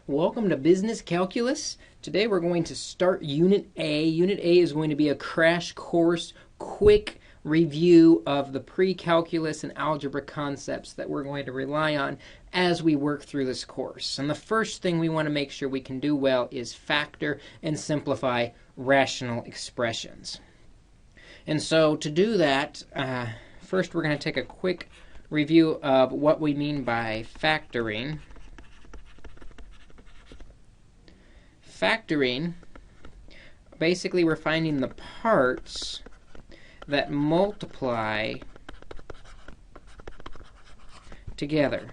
Welcome to Business Calculus. Today we're going to start Unit A. Unit A is going to be a crash course, quick review of the pre-calculus and algebra concepts that we're going to rely on as we work through this course. And the first thing we want to make sure we can do well is factor and simplify rational expressions. And so to do that, first we're going to take a quick review of what we mean by factoring. Factoring, basically we're finding the parts that multiply together.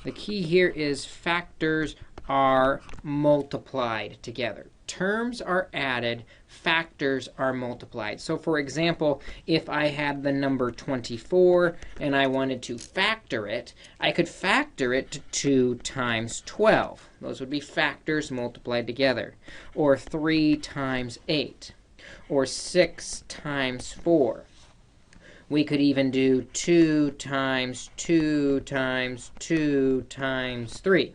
The key here is factors are multiplied together. Terms are added, factors are multiplied. So for example, if I had the number 24 and I wanted to factor it, I could factor it to 2 times 12. Those would be factors multiplied together. Or 3 times 8. Or 6 times 4. We could even do 2 times 2 times 2 times 3.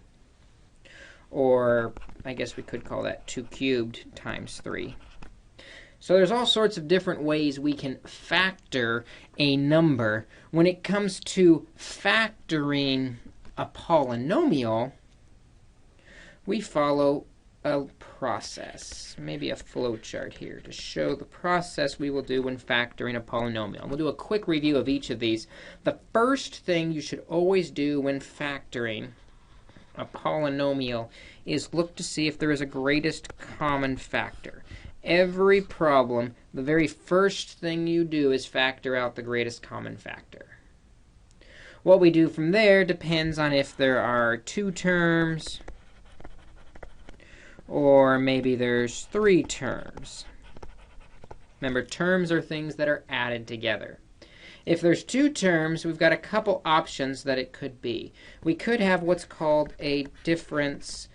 Or I guess we could call that 2 cubed times 3. So there's all sorts of different ways we can factor a number. When it comes to factoring a polynomial, we follow a process, maybe a flowchart here to show the process we will do when factoring a polynomial. We'll do a quick review of each of these. The first thing you should always do when factoring a polynomial is look to see if there is a greatest common factor. Every problem, the very first thing you do is factor out the greatest common factor. What we do from there depends on if there are 2 terms, or maybe there's 3 terms. Remember, terms are things that are added together. If there's 2 terms, we've got a couple options that it could be. We could have what's called a difference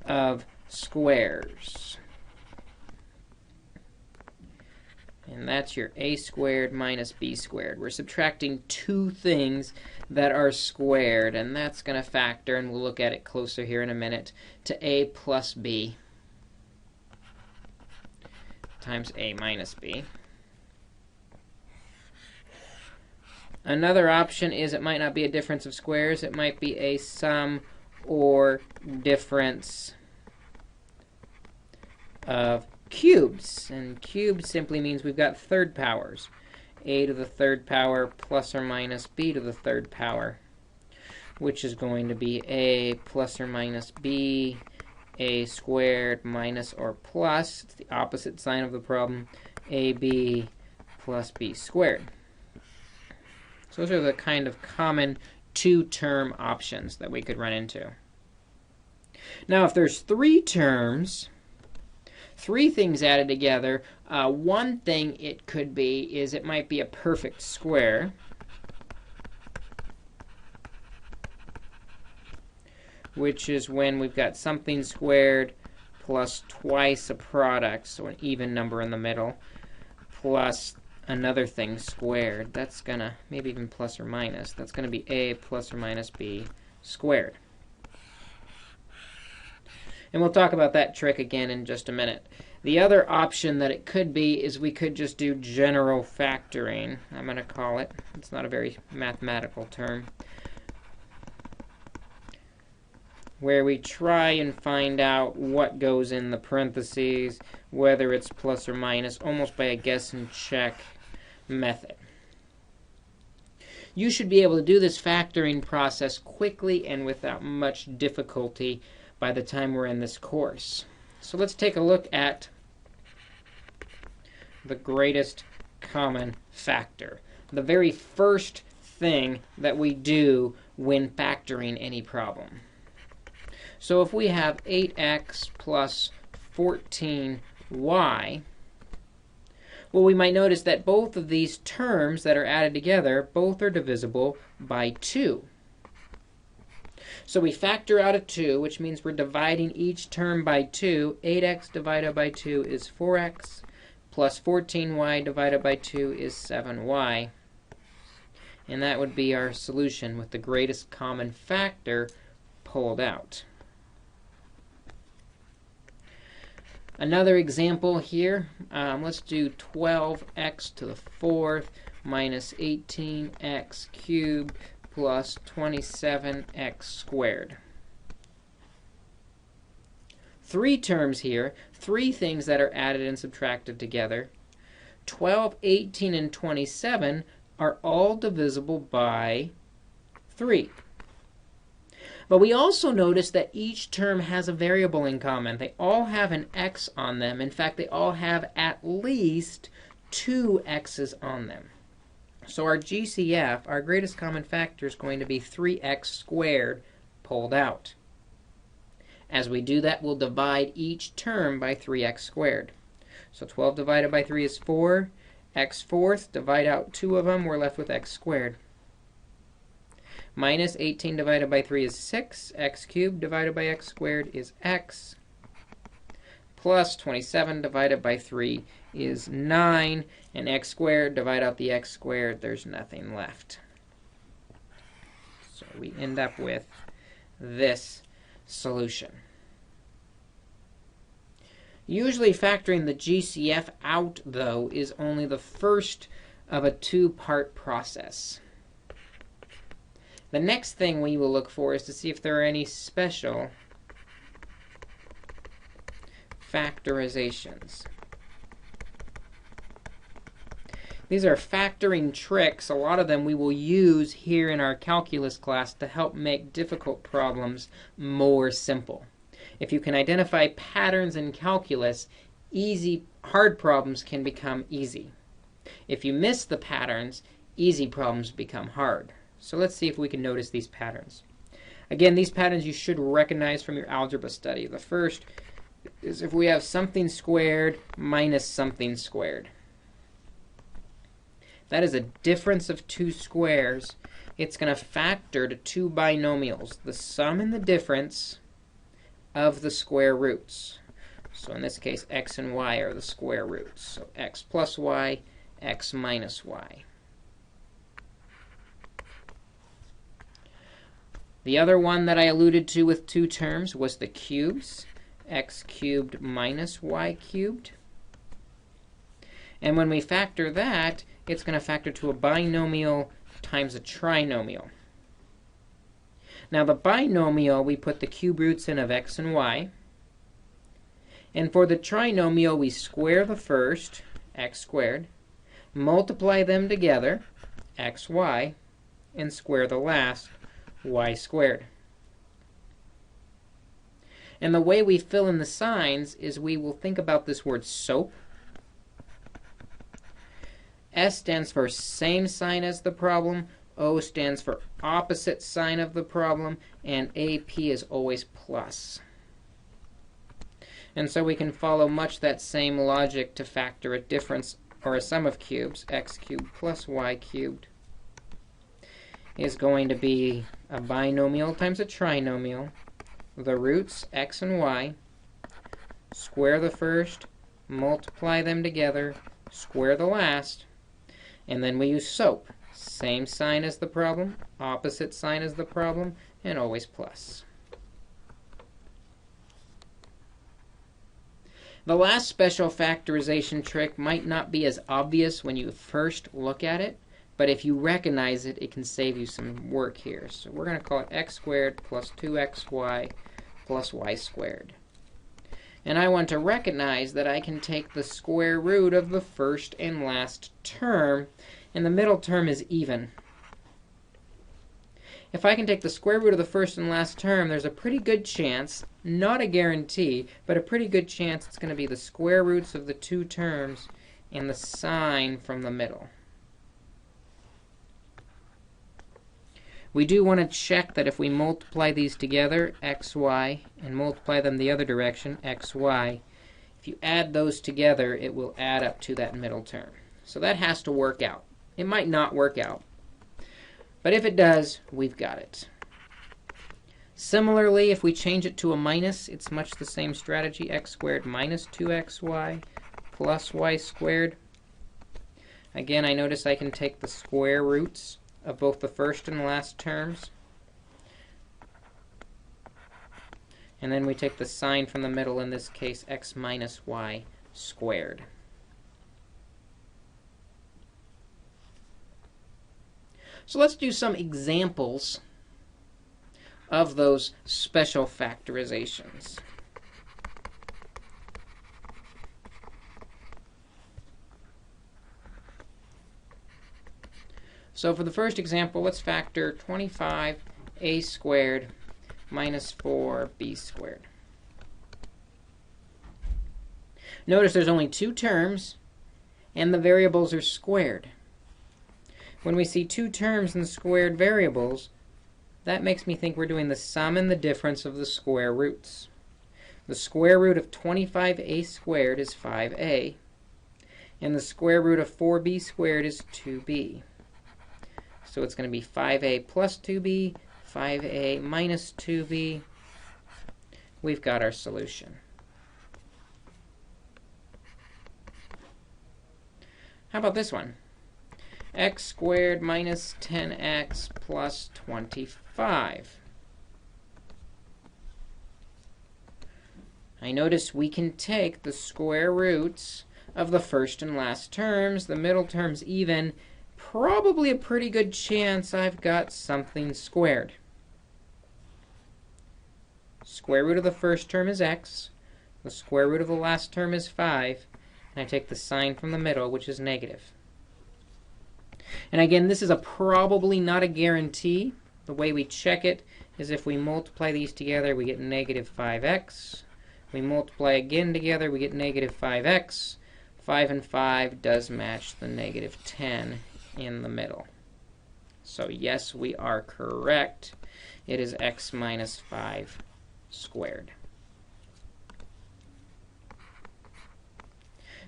of squares. And that's your a squared minus b squared. We're subtracting 2 things that are squared, and that's going to factor, and we'll look at it closer here in a minute, to a plus b times a minus b. Another option is it might not be a difference of squares. It might be a sum or difference of cubes. And cubes simply means we've got third powers. A to the third power plus or minus b to the third power, which is going to be a plus or minus b, a squared minus or plus, it's the opposite sign of the problem, ab plus b squared. So those are the kind of common 2-term options that we could run into. Now, if there's 3 terms, 3 things added together, one thing it could be is it might be a perfect square, which is when we've got something squared plus twice a product, so an even number in the middle, plus another thing squared. That's going to, maybe even plus or minus, that's going to be a plus or minus b squared. And we'll talk about that trick again in just a minute. The other option that it could be is we could just do general factoring, I'm going to call it. It's not a very mathematical term. Where we try and find out what goes in the parentheses, whether it's plus or minus, almost by a guess and check method. You should be able to do this factoring process quickly and without much difficulty by the time we're in this course. So let's take a look at the greatest common factor. The very first thing that we do when factoring any problem. So if we have 8x plus 14y, well, we might notice that both of these terms that are added together, both are divisible by 2. So we factor out a 2, which means we're dividing each term by 2. 8x divided by 2 is 4x, plus 14y divided by 2 is 7y. And that would be our solution with the greatest common factor, pulled out. Another example here, let's do 12x to the 4th minus 18x cubed plus 27x squared. Three terms here, three things that are added and subtracted together. 12, 18, and 27 are all divisible by 3. But we also notice that each term has a variable in common. They all have an x on them. In fact, they all have at least 2 x's on them. So our GCF, our greatest common factor, is going to be 3x squared pulled out. As we do that, we'll divide each term by 3x squared. So 12 divided by 3 is 4. X fourth, divide out 2 of them, we're left with x squared. Minus 18 divided by 3 is 6. X cubed divided by x squared is x. Plus 27 divided by 3 is 9. And x squared, divide out the x squared, there's nothing left. So we end up with this solution. Usually factoring the GCF out, though, is only the first of a two-part process. The next thing we will look for is to see if there are any special factorizations. These are factoring tricks. A lot of them we will use here in our calculus class to help make difficult problems more simple. If you can identify patterns in calculus, hard problems can become easy. If you miss the patterns, easy problems become hard. So let's see if we can notice these patterns. Again, these patterns you should recognize from your algebra study. The first is if we have something squared minus something squared. That is a difference of two squares. It's going to factor to two binomials, the sum and the difference of the square roots. So in this case, x and y are the square roots. So x plus y, x minus y. The other one that I alluded to with two terms was the cubes, x cubed minus y cubed. And when we factor that, it's going to factor to a binomial times a trinomial. Now the binomial, we put the cube roots in of x and y. And for the trinomial, we square the first, x squared, multiply them together, xy, and square the last, y squared. And the way we fill in the signs is we will think about this word SOAP. S stands for same sign as the problem, O stands for opposite sign of the problem, and AP is always plus. And so we can follow much that same logic to factor a difference or a sum of cubes, x cubed plus y cubed, is going to be a binomial times a trinomial, the roots, x and y, square the first, multiply them together, square the last, and then we use SOAP. Same sign as the problem, opposite sign as the problem, and always plus. The last special factorization trick might not be as obvious when you first look at it, but if you recognize it, it can save you some work here. So we're going to call it x squared plus 2xy plus y squared. And I want to recognize that I can take the square root of the first and last term, and the middle term is even. If I can take the square root of the first and last term, there's a pretty good chance, not a guarantee, but a pretty good chance it's going to be the square roots of the two terms and the sign from the middle. We do want to check that if we multiply these together, xy, and multiply them the other direction, xy, if you add those together, it will add up to that middle term. So that has to work out. It might not work out, but if it does, we've got it. Similarly, if we change it to a minus, it's much the same strategy, x squared minus 2xy plus y squared. Again, I notice I can take the square roots of both the first and last terms, And then we take the sign from the middle, in this case, x minus y squared. So let's do some examples of those special factorizations. So for the first example, let's factor 25a squared minus 4b squared. Notice there's only two terms, and the variables are squared. When we see two terms in squared variables, that makes me think we're doing the sum and the difference of the square roots. The square root of 25a squared is 5a, and the square root of 4b squared is 2b. So it's going to be 5a plus 2b, 5a minus 2b. We've got our solution. How about this one? X squared minus 10x plus 25. I notice we can take the square roots of the first and last terms. The middle term's even. Probably a pretty good chance I've got something squared. Square root of the first term is x. The square root of the last term is 5. And I take the sign from the middle, which is negative. And again, this is probably not a guarantee. The way we check it is if we multiply these together, we get negative 5x. We multiply again together, we get negative 5x. 5 and 5 does match the negative 10 in the middle. So yes, we are correct. It is x minus 5 squared.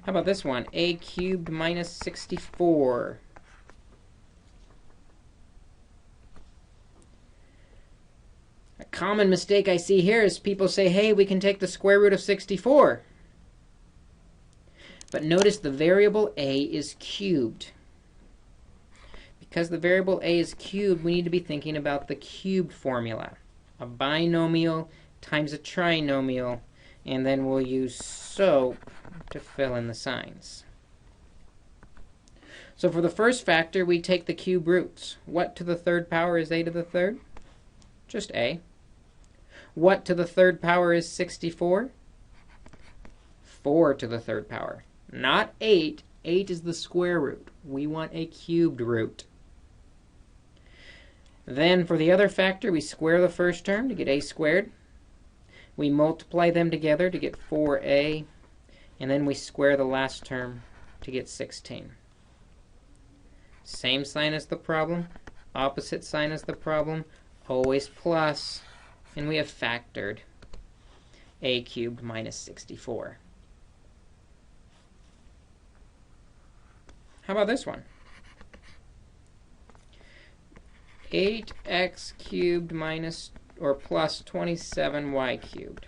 How about this one? A cubed minus 64. A common mistake I see here is people say, hey, we can take the square root of 64. But notice the variable a is cubed. Because the variable a is cubed, we need to be thinking about the cubed formula. A binomial times a trinomial, and then we'll use SOAP to fill in the signs. So for the first factor, we take the cube roots. What to the third power is a to the third? Just a. What to the third power is 64? 4 to the third power. Not 8. 8 is the square root. We want a cubed root. Then for the other factor, we square the first term to get a squared. We multiply them together to get 4a. And then we square the last term to get 16. Same sign as the problem, opposite sign as the problem, always plus, and we have factored a cubed minus 64. How about this one? 8x cubed minus or plus 27y cubed.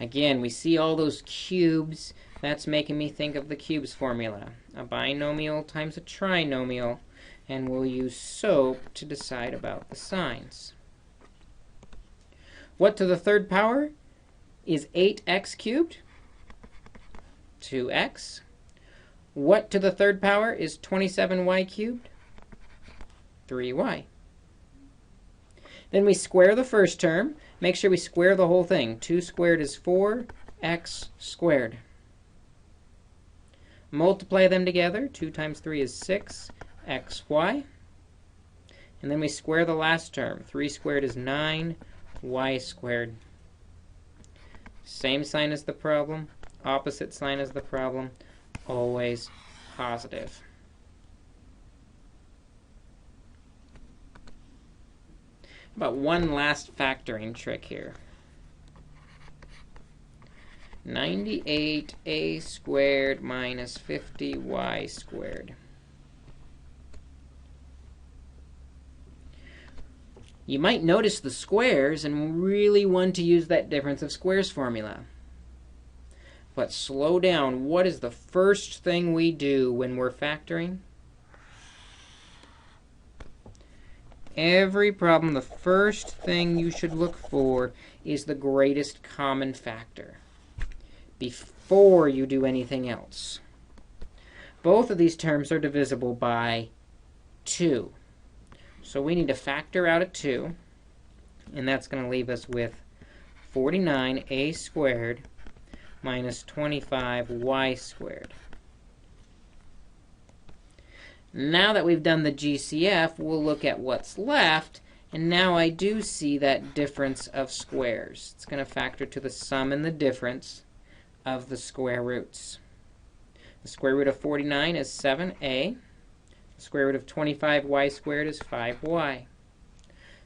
Again, we see all those cubes. That's making me think of the cubes formula. A binomial times a trinomial, and we'll use SOAP to decide about the signs. What to the third power is 8x cubed? 2x. What to the third power is 27y cubed? 3y. Then we square the first term. Make sure we square the whole thing. 2 squared is 4x squared. Multiply them together. 2 times 3 is 6xy. And then we square the last term. 3 squared is 9y squared. Same sign as the problem, opposite sign as the problem, always positive. But one last factoring trick here. 98a squared minus 50y squared. You might notice the squares and really want to use that difference of squares formula. But slow down. What is the first thing we do when we're factoring? every problem, the first thing you should look for is the greatest common factor before you do anything else. Both of these terms are divisible by 2. So we need to factor out a 2, and that's going to leave us with 49a squared minus 25y squared. Now that we've done the GCF, we'll look at what's left, and now I do see that difference of squares. It's going to factor to the sum and the difference of the square roots. The square root of 49 is 7a. The square root of 25y squared is 5y.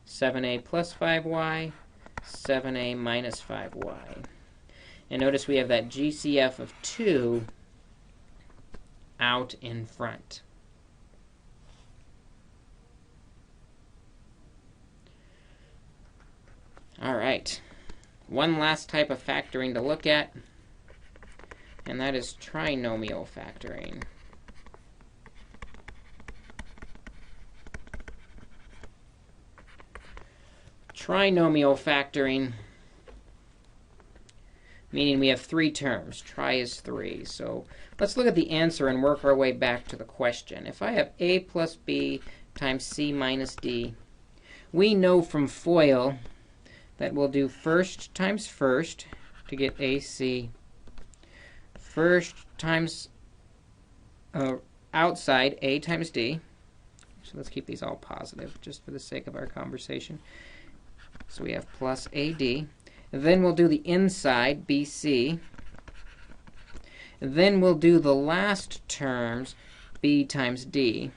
7a plus 5y, 7a minus 5y. And notice we have that GCF of 2 out in front. All right, one last type of factoring to look at, and that is trinomial factoring. Trinomial factoring, meaning we have 3 terms. Tri is 3. So let's look at the answer and work our way back to the question. If I have a plus b times c minus d, we know from FOIL that we'll do first times first to get AC. First times outside, A times D. So let's keep these all positive just for the sake of our conversation. So we have plus AD. Then we'll do the inside, BC. Then we'll do the last terms, B times D.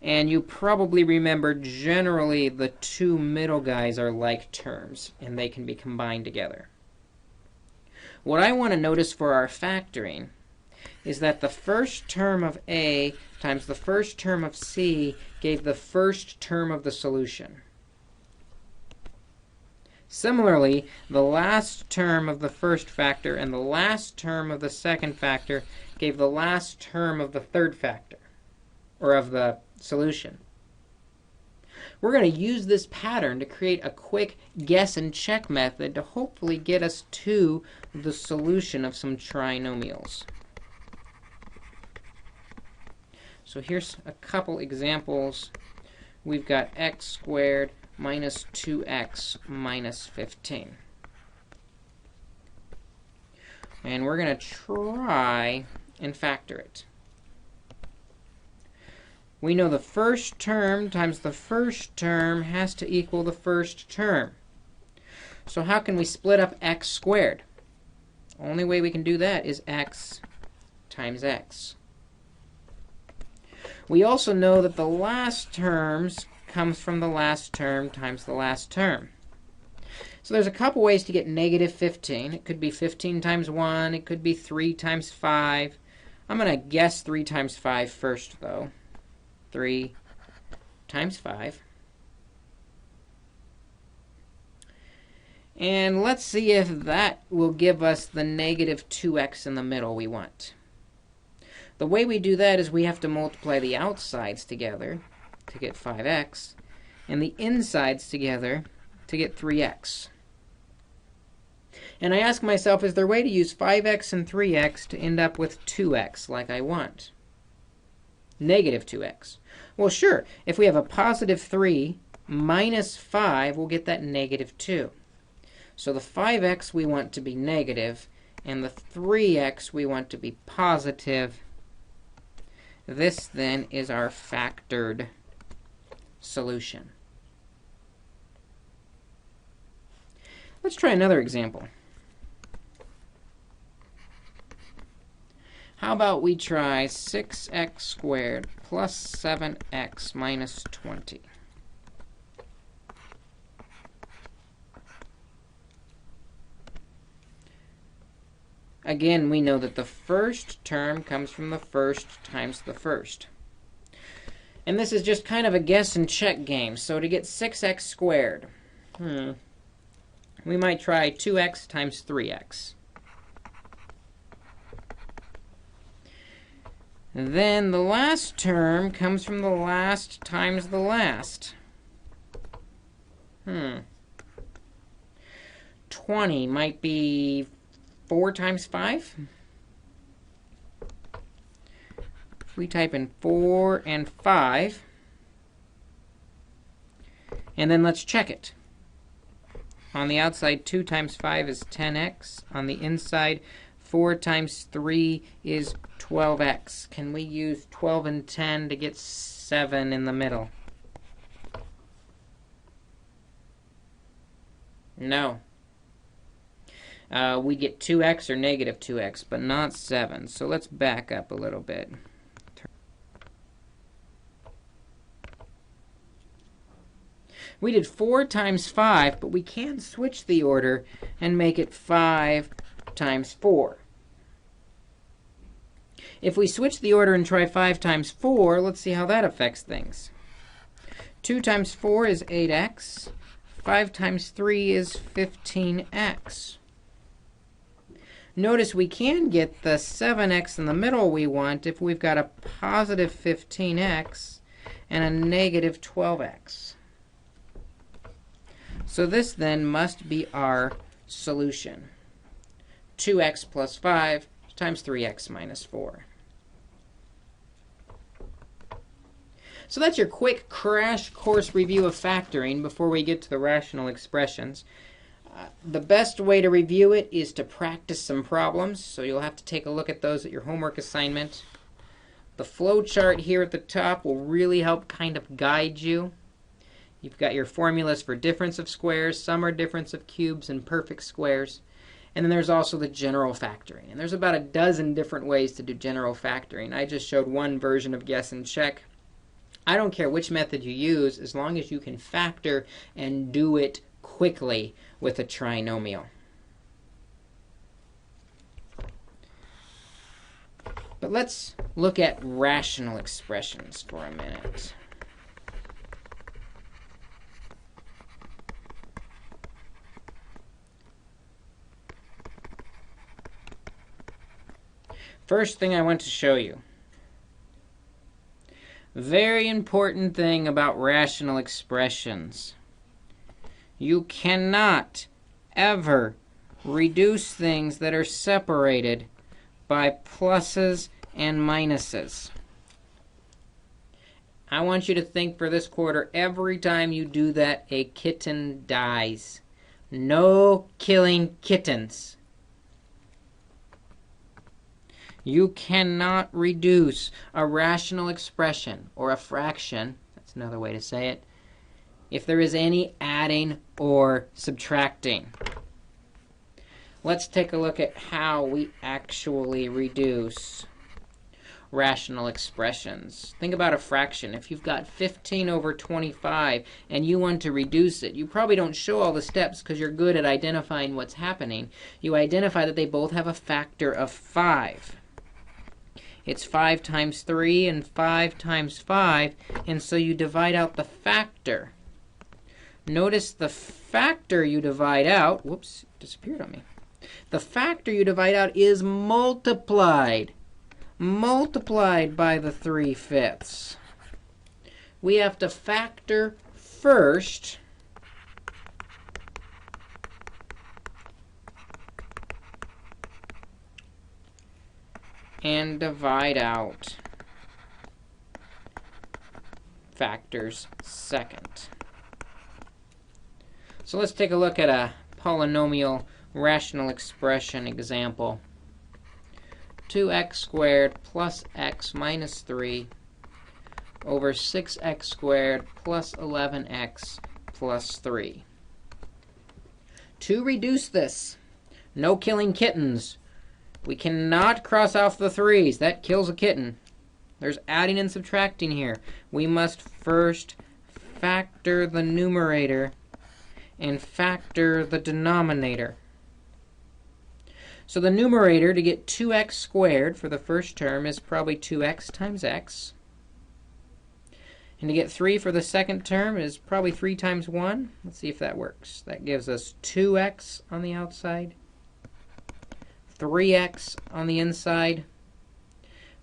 And you probably remember generally the 2 middle guys are like terms, and they can be combined together. What I want to notice for our factoring is that the first term of A times the first term of C gave the first term of the solution. Similarly, the last term of the first factor and the last term of the second factor gave the last term of the third factor, or of the solution. We're going to use this pattern to create a quick guess and check method to hopefully get us to the solution of some trinomials. So here's a couple examples. We've got x squared minus 2x minus 15. And we're going to try and factor it. We know the first term times the first term has to equal the first term. So how can we split up x squared? Only way we can do that is x times x. We also know that the last terms comes from the last term times the last term. So there's a couple ways to get negative 15. It could be 15 times 1. It could be 3 times 5. I'm going to guess 3 times 5 first, though. 3 times 5. And let's see if that will give us the negative 2x in the middle we want. The way we do that is we have to multiply the outsides together to get 5x, and the insides together to get 3x. And I ask myself, is there a way to use 5x and 3x to end up with 2x like I want? Negative 2x. Well, sure. If we have a positive 3 minus 5, we'll get that negative 2. So the 5x we want to be negative, and the 3x we want to be positive. This, then, is our factored solution. Let's try another example. How about we try 6x squared plus 7x minus 20? Again, we know that the first term comes from the first times the first. And this is just kind of a guess and check game. So to get 6x squared, we might try 2x times 3x. Then the last term comes from the last times the last. 20 might be 4 times 5. If we type in 4 and 5, and then let's check it. On the outside, 2 times 5 is 10x. On the inside, 4 times 3 is 12x. Can we use 12 and 10 to get 7 in the middle? No. We get 2x or negative 2x, but not 7. So let's back up a little bit. We did 4 times 5, but we can switch the order and make it 5 times 4. If we switch the order and try 5 times 4, let's see how that affects things. 2 times 4 is 8x. 5 times 3 is 15x. Notice we can get the 7x in the middle we want if we've got a positive 15x and a negative 12x. So this then must be our solution. 2x plus 5 times 3x minus 4. So that's your quick crash course review of factoring before we get to the rational expressions. The best way to review it is to practice some problems, so you'll have to take a look at those at your homework assignment. The flowchart here at the top will really help kind of guide you. You've got your formulas for difference of squares, sum or difference of cubes, and perfect squares. And then there's also the general factoring. And there's about a dozen different ways to do general factoring. I just showed one version of guess and check. I don't care which method you use, as long as you can factor and do it quickly with a trinomial. But let's look at rational expressions for a minute. First thing I want to show you. Very important thing about rational expressions. You cannot ever reduce things that are separated by pluses and minuses. I want you to think for this quarter, every time you do that, a kitten dies. No killing kittens. You cannot reduce a rational expression or a fraction, that's another way to say it, if there is any adding or subtracting. Let's take a look at how we actually reduce rational expressions. Think about a fraction. If you've got 15 over 25 and you want to reduce it, you probably don't show all the steps because you're good at identifying what's happening. You identify that they both have a factor of 5. It's 5 times 3 and 5 times 5, and so you divide out the factor. Notice the factor you divide out, whoops, it disappeared on me. The factor you divide out is multiplied by the 3/5. We have to factor first, and divide out factors second. So let's take a look at a polynomial rational expression example. 2x squared plus x minus 3 over 6x squared plus 11x plus 3. To reduce this, no killing kittens. We cannot cross off the 3's. That kills a kitten. There's adding and subtracting here. We must first factor the numerator and factor the denominator. So the numerator, to get 2x squared for the first term, is probably 2x times x. And to get 3 for the second term is probably 3 times 1. Let's see if that works. That gives us 2x on the outside, 3x on the inside,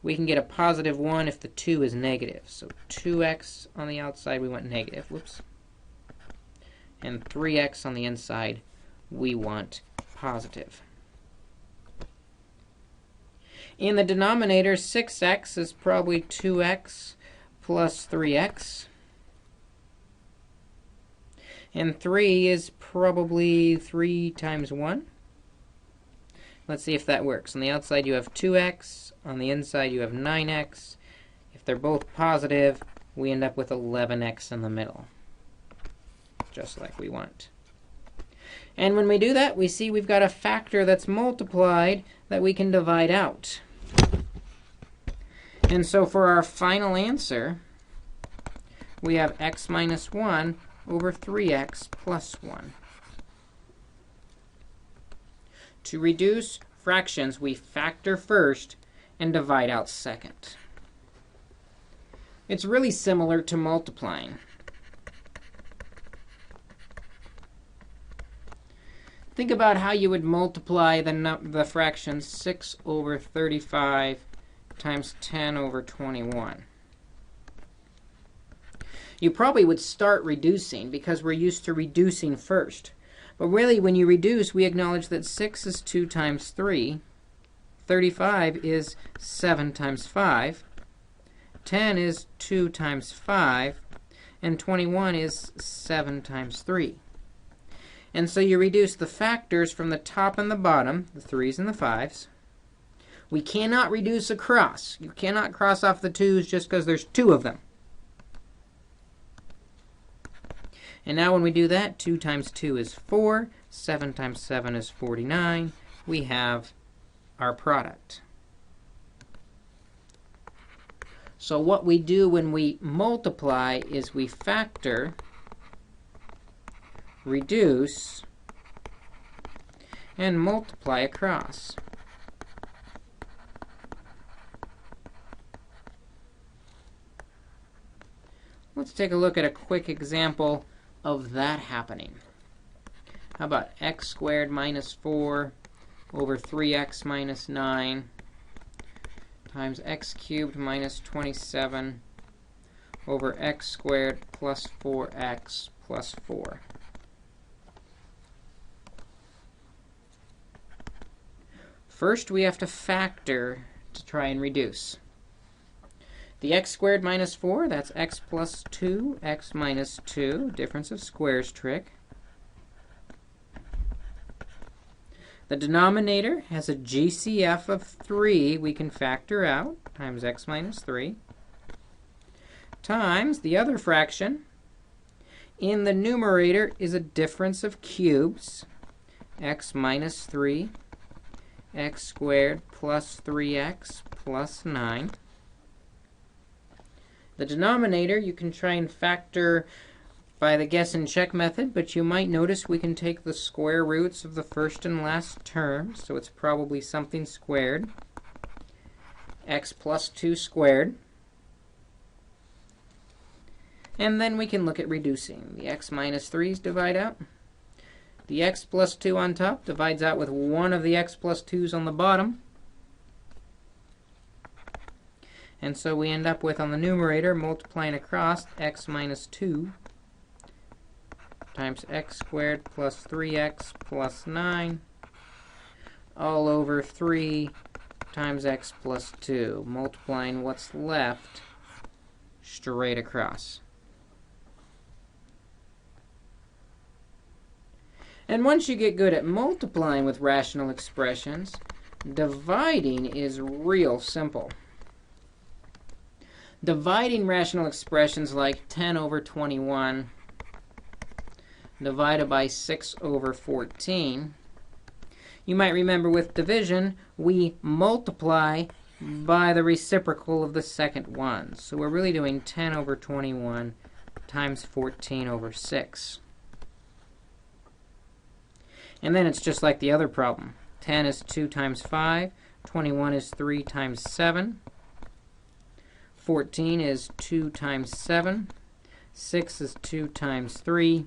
we can get a positive 1 if the 2 is negative. So 2x on the outside, we want negative. Whoops. And 3x on the inside, we want positive. In the denominator, 6x is probably 2x plus 3x. And 3 is probably 3 times 1. Let's see if that works. On the outside, you have 2x. On the inside, you have 9x. If they're both positive, we end up with 11x in the middle, just like we want. And when we do that, we see we've got a factor that's multiplied that we can divide out. And so for our final answer, we have x minus 1 over 3x plus 1. To reduce fractions, we factor first and divide out second. It's really similar to multiplying. Think about how you would multiply the fraction 6 over 35 times 10 over 21. You probably would start reducing because we're used to reducing first. But really, when you reduce, we acknowledge that 6 is 2 times 3, 35 is 7 times 5, 10 is 2 times 5, and 21 is 7 times 3. And so you reduce the factors from the top and the bottom, the 3's and the 5's. We cannot reduce across. You cannot cross off the 2's just because there's 2 of them. And now when we do that, 2 times 2 is 4, 7 times 7 is 49. We have our product. So what we do when we multiply is we factor, reduce, and multiply across. Let's take a look at a quick example of that happening. How about x squared minus 4 over 3x minus 9 times x cubed minus 27 over x squared plus 4x plus 4. First, we have to factor to try and reduce. The x squared minus 4, that's x plus 2, x minus 2, difference of squares trick. The denominator has a GCF of 3 we can factor out, times x minus 3, times the other fraction. In the numerator is a difference of cubes, x minus 3, x squared plus 3x plus 9. The denominator, you can try and factor by the guess and check method, but you might notice we can take the square roots of the first and last terms, so it's probably something squared. X plus 2 squared. And then we can look at reducing. The x minus 3's divide out. The x plus 2 on top divides out with one of the x plus 2's on the bottom. And so we end up with, on the numerator, multiplying across x minus 2 times x squared plus 3x plus 9 all over 3 times x plus 2, multiplying what's left straight across. And once you get good at multiplying with rational expressions, dividing is real simple. Dividing rational expressions like 10 over 21 divided by 6 over 14, you might remember with division, we multiply by the reciprocal of the second one. So we're really doing 10 over 21 times 14 over 6. And then it's just like the other problem. 10 is 2 times 5, 21 is 3 times 7, 14 is 2 times 7, 6 is 2 times 3,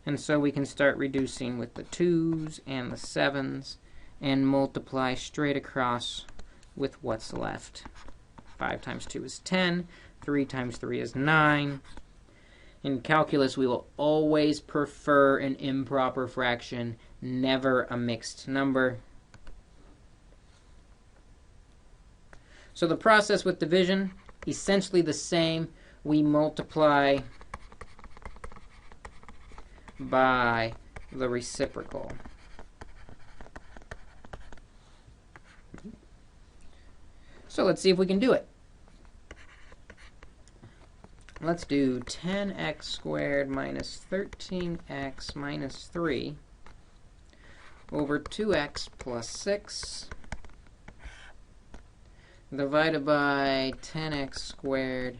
and so we can start reducing with the 2's and the 7's and multiply straight across with what's left. 5 times 2 is 10. 3 times 3 is 9. In calculus, we will always prefer an improper fraction, never a mixed number. So the process with division, essentially the same. We multiply by the reciprocal. So let's see if we can do it. Let's do 10x squared minus 13x minus 3 over 2x plus 6 divided by 10x squared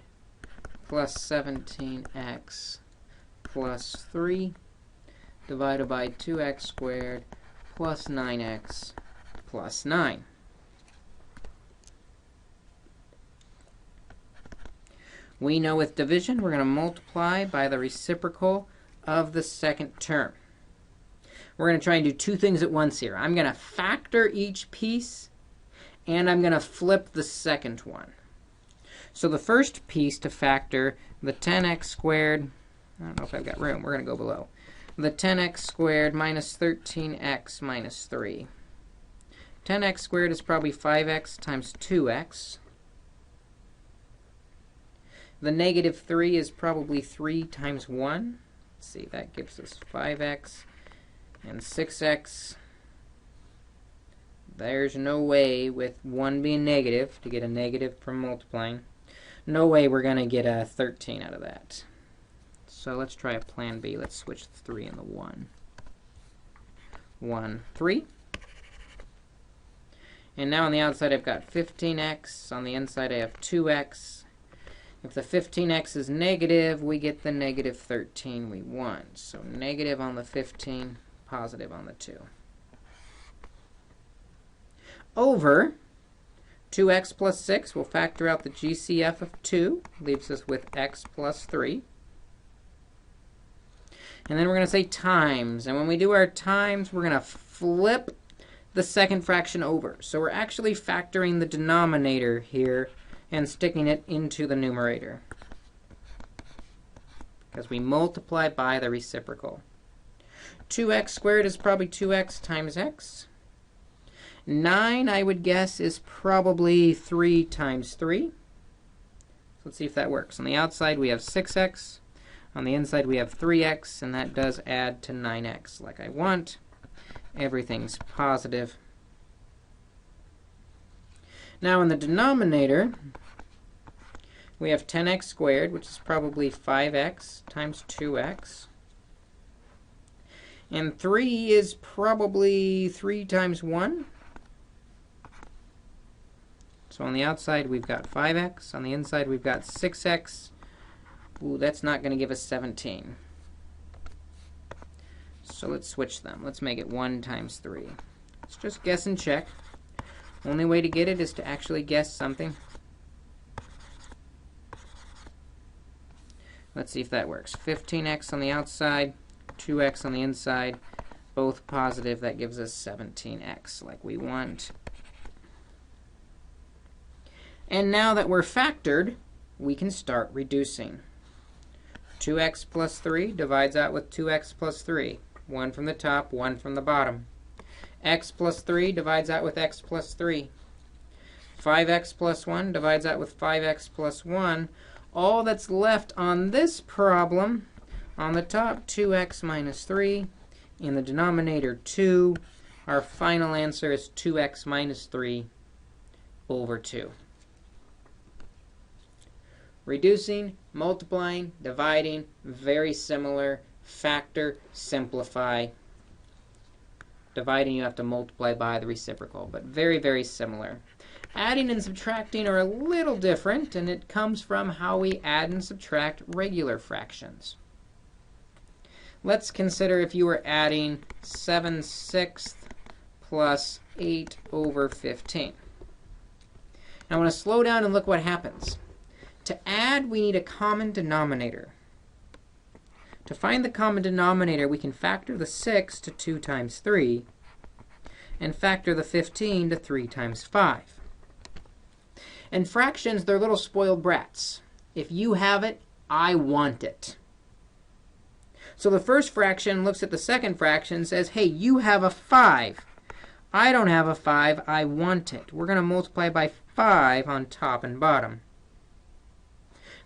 plus 17x plus 3 divided by 2x squared plus 9x plus 9. We know with division, we're going to multiply by the reciprocal of the second term. We're going to try and do two things at once here. I'm going to factor each piece, and I'm going to flip the second one. So the first piece to factor, the 10x squared, I don't know if I've got room, we're going to go below. The 10x squared minus 13x minus 3. 10x squared is probably 5x times 2x. The negative 3 is probably 3 times 1. Let's see, that gives us 5x and 6x. There's no way, with 1 being negative, to get a negative from multiplying. No way we're going to get a 13 out of that. So let's try a plan B. Let's switch the 3 and the 1. 1, 3. And now on the outside I've got 15x. On the inside I have 2x. If the 15x is negative, we get the negative 13 we want. So negative on the 15, positive on the 2. Over 2x plus 6, we'll factor out the GCF of 2, leaves us with x plus 3. And then we're going to say times. And when we do our times, we're going to flip the second fraction over. So we're actually factoring the denominator here and sticking it into the numerator, because we multiply by the reciprocal. 2x squared is probably 2x times x. 9, I would guess, is probably 3 times 3. So let's see if that works. On the outside, we have 6x. On the inside, we have 3x, and that does add to 9x like I want. Everything's positive. Now in the denominator, we have 10x squared, which is probably 5x times 2x. And 3 is probably 3 times 1. So on the outside, we've got 5x. On the inside, we've got 6x. Ooh, that's not going to give us 17. So let's switch them. Let's make it 1 times 3. Let's just guess and check. Only way to get it is to actually guess something. Let's see if that works. 15x on the outside, 2x on the inside, both positive. That gives us 17x like we want. And now that we're factored, we can start reducing. 2x plus 3 divides out with 2x plus 3. 1 from the top, 1 from the bottom. X plus 3 divides out with x plus 3. 5x plus 1 divides out with 5x plus 1. All that's left on this problem, on the top, 2x minus 3. In the denominator, 2. Our final answer is 2x minus 3 over 2. Reducing, multiplying, dividing, very similar. Factor, simplify. Dividing, you have to multiply by the reciprocal, but very, very similar. Adding and subtracting are a little different, and it comes from how we add and subtract regular fractions. Let's consider if you were adding 7/6 plus 8 over 15. Now I want to slow down and look what happens. To add, we need a common denominator. To find the common denominator, we can factor the 6 to 2 times 3 and factor the 15 to 3 times 5. And fractions, they're little spoiled brats. If you have it, I want it. So the first fraction looks at the second fraction and says, hey, you have a 5. I don't have a 5. I want it. We're going to multiply by 5 on top and bottom.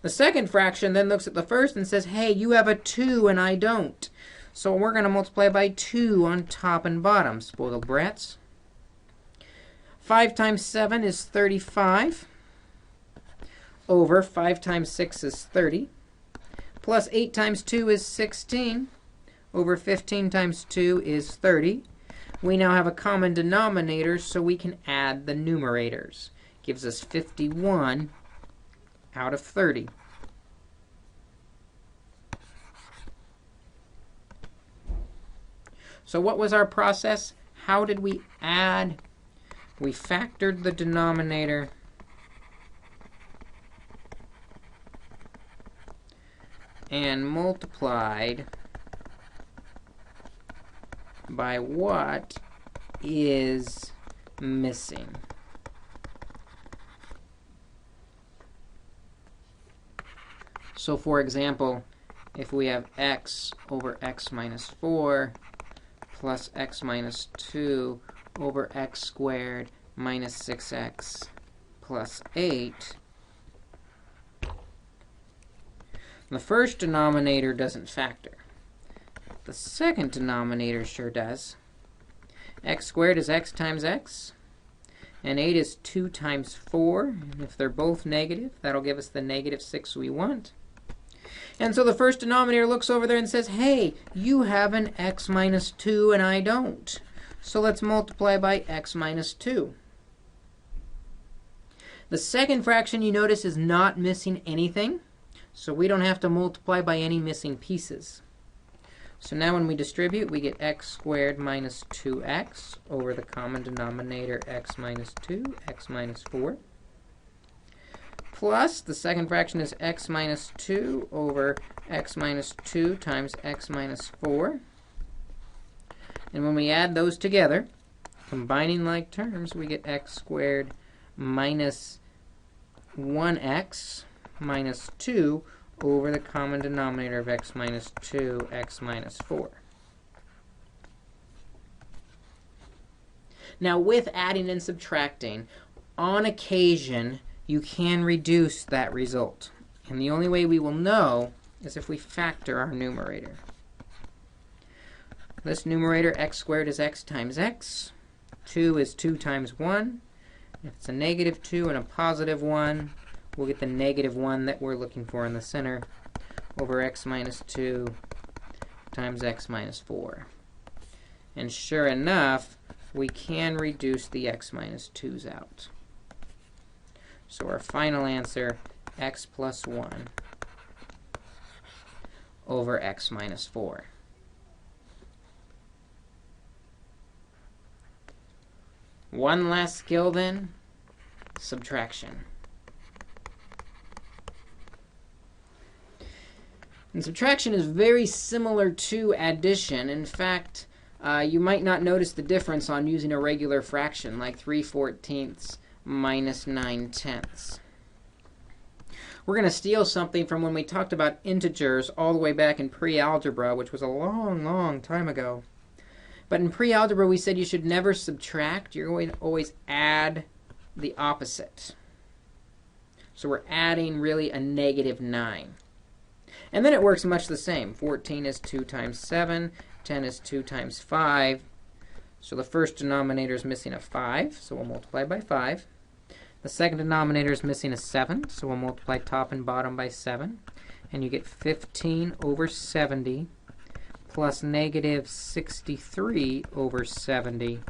The second fraction then looks at the first and says, hey, you have a 2 and I don't. So we're going to multiply by 2 on top and bottom. Spoiled brats. 5 times 7 is 35. Over 5 times 6 is 30. Plus 8 times 2 is 16. Over 15 times 2 is 30. We now have a common denominator, so we can add the numerators. Gives us 51 out of 30. So what was our process? How did we add? We factored the denominator and multiplied by what is missing. So for example, if we have x over x minus 4 plus x minus 2 over x squared minus 6x plus 8, the first denominator doesn't factor. The second denominator sure does. X squared is x times x, and 8 is 2 times 4. And if they're both negative, that'll give us the negative 6 we want. And so the first denominator looks over there and says, hey, you have an x minus 2 and I don't. So let's multiply by x minus 2. The second fraction, you notice, is not missing anything. So we don't have to multiply by any missing pieces. So now when we distribute, we get x squared minus 2x over the common denominator x minus 2, x minus 4. Plus, the second fraction is x minus 2 over x minus 2 times x minus 4. And when we add those together, combining like terms, we get x squared minus 1x minus 2 over the common denominator of x minus 2, x minus 4. Now, with adding and subtracting, on occasion, you can reduce that result. And the only way we will know is if we factor our numerator. This numerator, x squared, is x times x. 2 is 2 times 1. If it's a negative 2 and a positive 1, we'll get the negative 1 that we're looking for in the center over x minus 2 times x minus 4. And sure enough, we can reduce the x minus 2's out. So our final answer, x plus 1 over x minus 4. One last skill then, subtraction. And subtraction is very similar to addition. In fact, you might not notice the difference on using a regular fraction, like 3/14 minus 9/10. We're going to steal something from when we talked about integers all the way back in pre-algebra, which was a long, long time ago. But in pre-algebra, we said you should never subtract. You're going to always add the opposite. So we're adding really a negative 9. And then it works much the same. 14 is 2 times 7. 10 is 2 times 5. So the first denominator is missing a 5, so we'll multiply by 5. The second denominator is missing a 7, so we'll multiply top and bottom by 7. And you get 15 over 70 plus negative 63 over 70.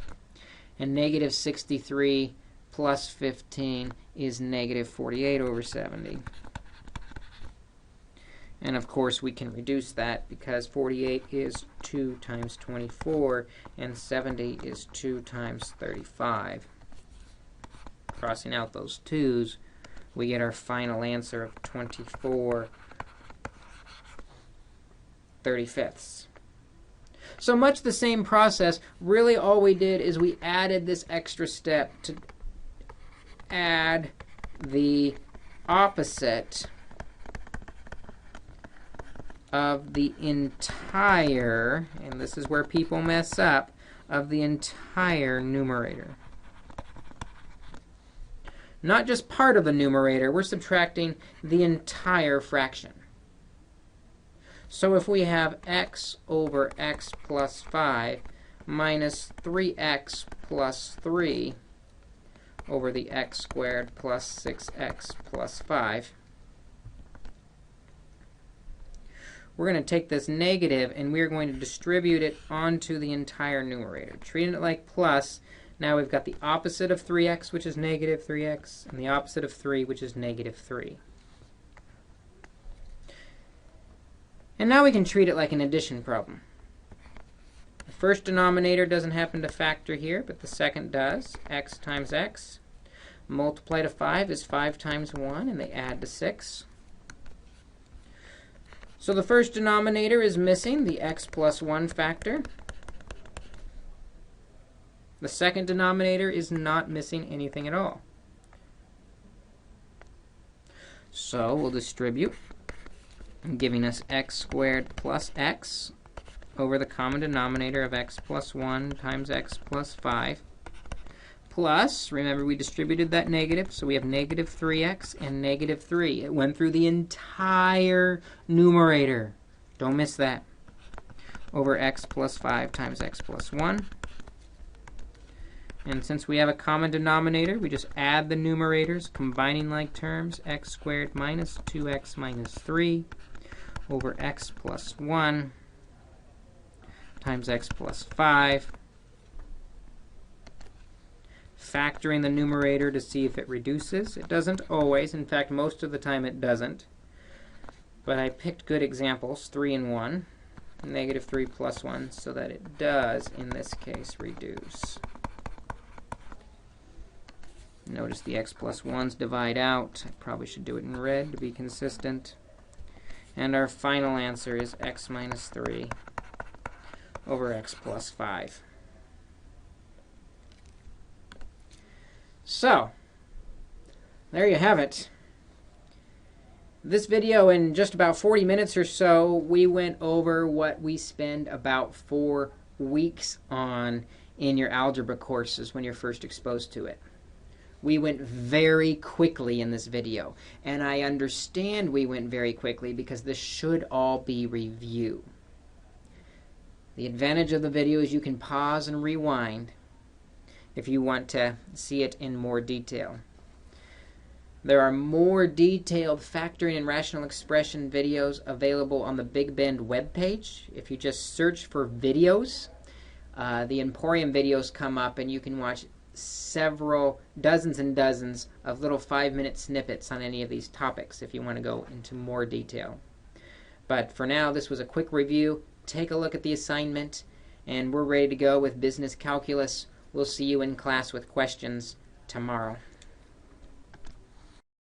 And negative 63 plus 15 is negative 48 over 70. And of course, we can reduce that because 48 is 2 times 24, and 70 is 2 times 35. Crossing out those 2's, we get our final answer of 24/35. So much the same process. Really all we did is we added this extra step to add the opposite of the entire, and this is where people mess up, of the entire numerator. Not just part of the numerator, we're subtracting the entire fraction. So if we have x over x plus 5 minus 3x plus 3 over the x squared plus 6x plus 5, we're going to take this negative and we're going to distribute it onto the entire numerator. Treating it like plus, now we've got the opposite of 3x, which is negative 3x, and the opposite of 3, which is negative 3. And now we can treat it like an addition problem. The first denominator doesn't happen to factor here, but the second does. X times x. Multiply to 5 is 5 times 1, and they add to 6. So the first denominator is missing, the x plus 1 factor. The second denominator is not missing anything at all. So we'll distribute, giving us x squared plus x over the common denominator of x plus 1 times x plus 5. Plus, remember we distributed that negative, so we have negative 3x and negative 3. It went through the entire numerator. Don't miss that. Over x plus 5 times x plus 1. And since we have a common denominator, we just add the numerators, combining like terms, x squared minus 2x minus 3 over x plus 1 times x plus 5. Factoring the numerator to see if it reduces. It doesn't always. In fact, most of the time it doesn't. But I picked good examples, 3 and 1, negative 3 plus 1, so that it does, in this case, reduce. Notice the x plus 1's divide out. I probably should do it in red to be consistent. And our final answer is x minus 3 over x plus 5. So, there you have it. This video, in just about 40 minutes or so, we went over what we spend about 4 weeks on in your algebra courses when you're first exposed to it. We went very quickly in this video, and I understand we went very quickly because this should all be review. The advantage of the video is you can pause and rewind if you want to see it in more detail. There are more detailed factoring and rational expression videos available on the Big Bend webpage. If you just search for videos, the Emporium videos come up and you can watch several dozens and dozens of little 5-minute snippets on any of these topics if you want to go into more detail. But for now, this was a quick review. Take a look at the assignment, and we're ready to go with business calculus. We'll see you in class with questions tomorrow.